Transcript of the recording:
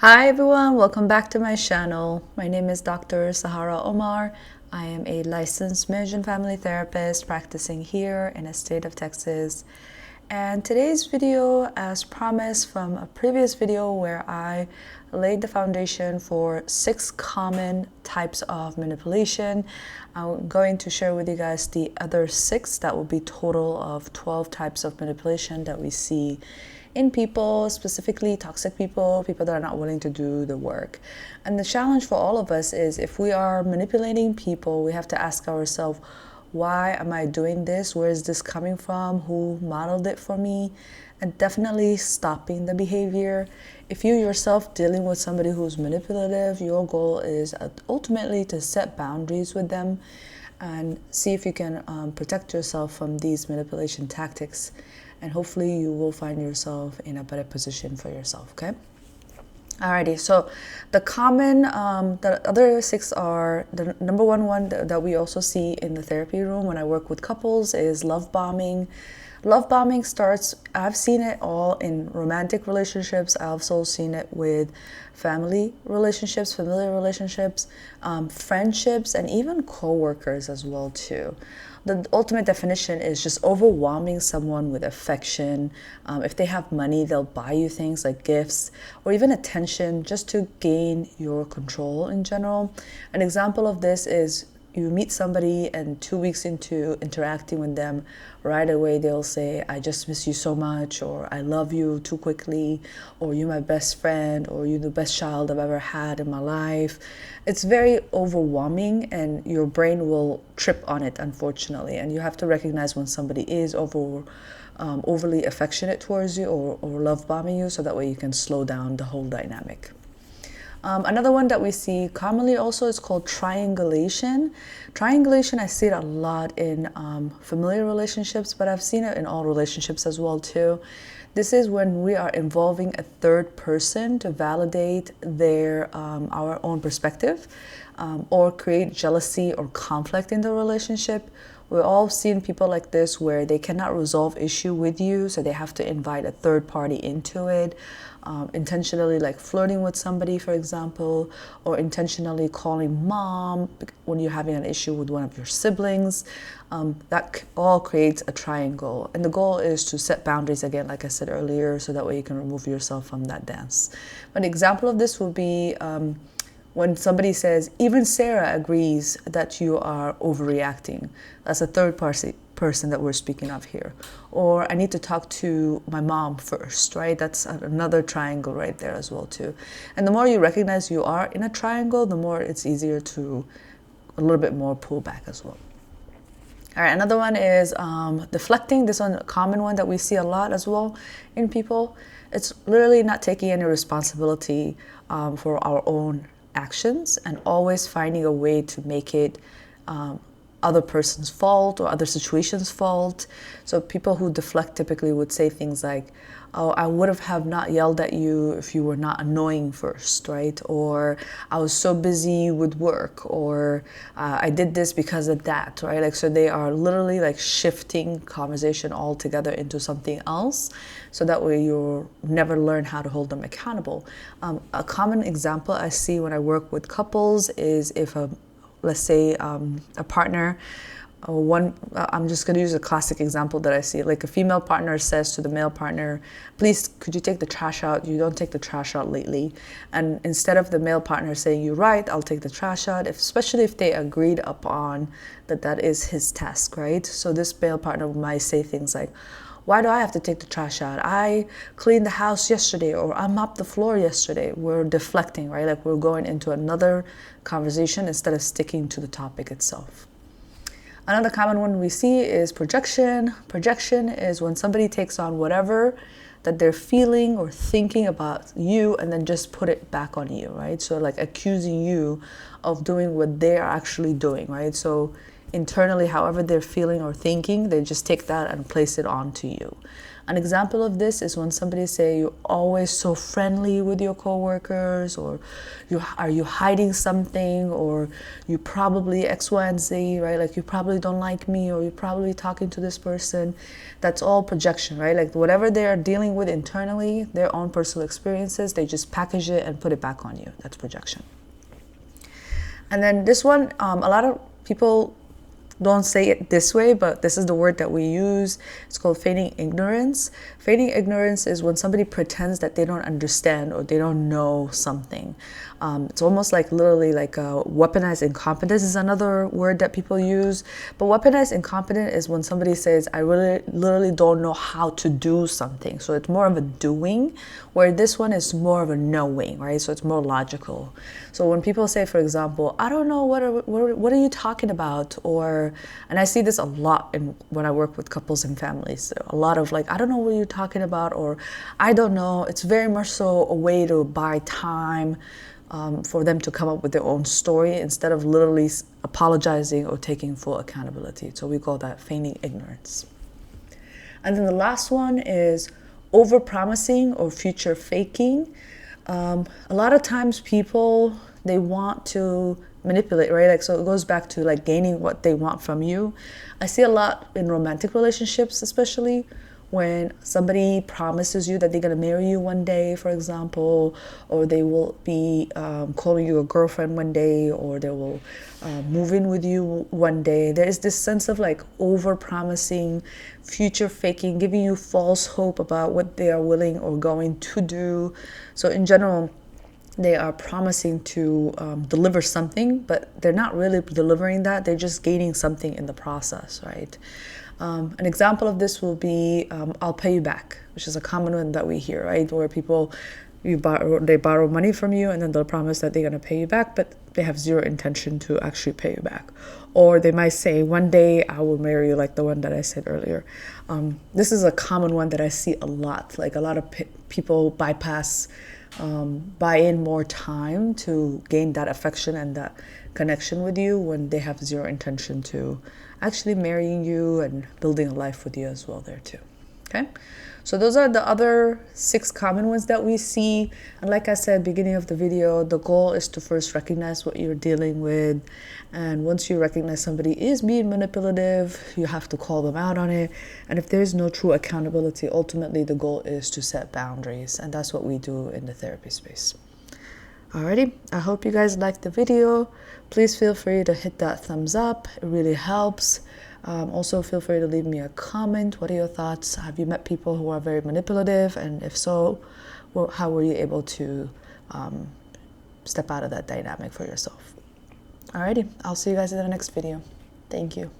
Hi everyone, welcome back to my channel. My name is Dr. Sahara Omar. I am a licensed marriage and family therapist practicing here in the state of Texas. And today's video, as promised from a previous video where I laid the foundation for 6 common types of manipulation, I'm going to share with you guys the other 6. That will be total of 12 types of manipulation that we see in people, specifically toxic people, people that are not willing to do the work. And the challenge for all of us is if we are manipulating people, we have to ask ourselves, why am I doing this? Where is this coming from? Who modeled it for me? And definitely stopping the behavior. If you yourself dealing with somebody who's manipulative, your goal is ultimately to set boundaries with them and see if you can protect yourself from these manipulation tactics. And hopefully you will find yourself in a better position for yourself, okay? Alrighty, so the other 6 are, the number one that we also see in the therapy room when I work with couples is love bombing. Love bombing starts, I've seen it all in romantic relationships. I've also seen it with family relationships, familiar relationships, friendships, and even co-workers as well too. The ultimate definition is just overwhelming someone with affection. If they have money, they'll buy you things like gifts or even attention just to gain your control in general. An example of this is you meet somebody and 2 weeks into interacting with them, right away they'll say, I just miss you so much, or I love you too quickly, or you're my best friend, or you're the best child I've ever had in my life. It's very overwhelming and your brain will trip on it, unfortunately. And you have to recognize when somebody is overly affectionate towards you or love bombing you, so that way you can slow down the whole dynamic. Another one that we see commonly also is called triangulation. Triangulation, I see it a lot in familiar relationships, but I've seen it in all relationships as well too. This is when we are involving a third person to validate our own perspective or create jealousy or conflict in the relationship. We've all seen people like this where they cannot resolve issue with you, so they have to invite a third party into it, intentionally like flirting with somebody, for example, or intentionally calling mom when you're having an issue with one of your siblings. That all creates a triangle. And the goal is to set boundaries again, like I said earlier, so that way you can remove yourself from that dance. An example of this would be when somebody says, even Sarah agrees that you are overreacting. That's a third person that we're speaking of here. Or I need to talk to my mom first, right? That's another triangle right there as well too. And the more you recognize you are in a triangle, the more it's easier to a little bit more pull back as well. All right, another one is deflecting. This one, a common one that we see a lot as well in people. It's literally not taking any responsibility for our own actions and always finding a way to make it other person's fault or other situations' fault. So people who deflect typically would say things like, oh, I would have not yelled at you if you were not annoying first, right? Or I was so busy with work, or I did this because of that, right? Like, so they are literally like shifting conversation altogether into something else, so that way you'll never learn how to hold them accountable. A common example I see when I work with couples is if let's say a partner, I'm just going to use a classic example that I see. Like a female partner says to the male partner, please, could you take the trash out? You don't take the trash out lately. And instead of the male partner saying, you're right, I'll take the trash out, especially if they agreed upon that is his task, right? So this male partner might say things like, why do I have to take the trash out? I cleaned the house yesterday, or I mopped the floor yesterday. We're deflecting, right? Like we're going into another conversation instead of sticking to the topic itself. Another common one we see is projection. Projection is when somebody takes on whatever that they're feeling or thinking about you and then just put it back on you, right? So like accusing you of doing what they're actually doing, right? So internally, however they're feeling or thinking, they just take that and place it onto you. An example of this is when somebody say you're always so friendly with your coworkers, or are you hiding something, or you probably X, Y, and Z, right? Like you probably don't like me, or you're probably talking to this person. That's all projection, right? Like whatever they are dealing with internally, their own personal experiences, they just package it and put it back on you. That's projection. And then this one, a lot of people don't say it this way, but this is the word that we use. It's called feigning ignorance. Feigning ignorance is when somebody pretends that they don't understand or they don't know something. It's almost like literally like weaponized incompetence is another word that people use. But weaponized incompetent is when somebody says, I really literally don't know how to do something. So it's more of a doing, where this one is more of a knowing, right? So it's more logical. So when people say, for example, I don't know, what are you talking about? Or, and I see this a lot when I work with couples and families, a lot of like, I don't know what you're talking about, or I don't know. It's very much so a way to buy time for them to come up with their own story instead of literally apologizing or taking full accountability. So we call that feigning ignorance. And then the last one is over-promising or future faking. A lot of times people, they want to manipulate, right? Like, so it goes back to like gaining what they want from you. I see a lot in romantic relationships, especially when somebody promises you that they're going to marry you one day, for example, or they will be calling you a girlfriend one day, or they will move in with you one day. There is this sense of like over-promising, future faking, giving you false hope about what they are willing or going to do. So in general, they are promising to deliver something, but they're not really delivering that. They're just gaining something in the process, right? An example of this will be, I'll pay you back, which is a common one that we hear, right? Where people, they borrow money from you and then they'll promise that they're going to pay you back, but they have zero intention to actually pay you back. Or they might say, one day I will marry you, like the one that I said earlier. This is a common one that I see a lot. Like a lot of people buy in more time to gain that affection and that connection with you when they have zero intention to actually marrying you and building a life with you as well there too. Okay, so those are the other 6 common ones that we see. And like I said beginning of the video, the goal is to first recognize what you're dealing with, and once you recognize somebody is being manipulative, you have to call them out on it. And if there's no true accountability, ultimately the goal is to set boundaries, and that's what we do in the therapy space. Alrighty, I hope you guys liked the video. Please feel free to hit that thumbs up. It really helps. Also, feel free to leave me a comment. What are your thoughts? Have you met people who are very manipulative? And if so, well, how were you able to step out of that dynamic for yourself? Alrighty, I'll see you guys in the next video. Thank you.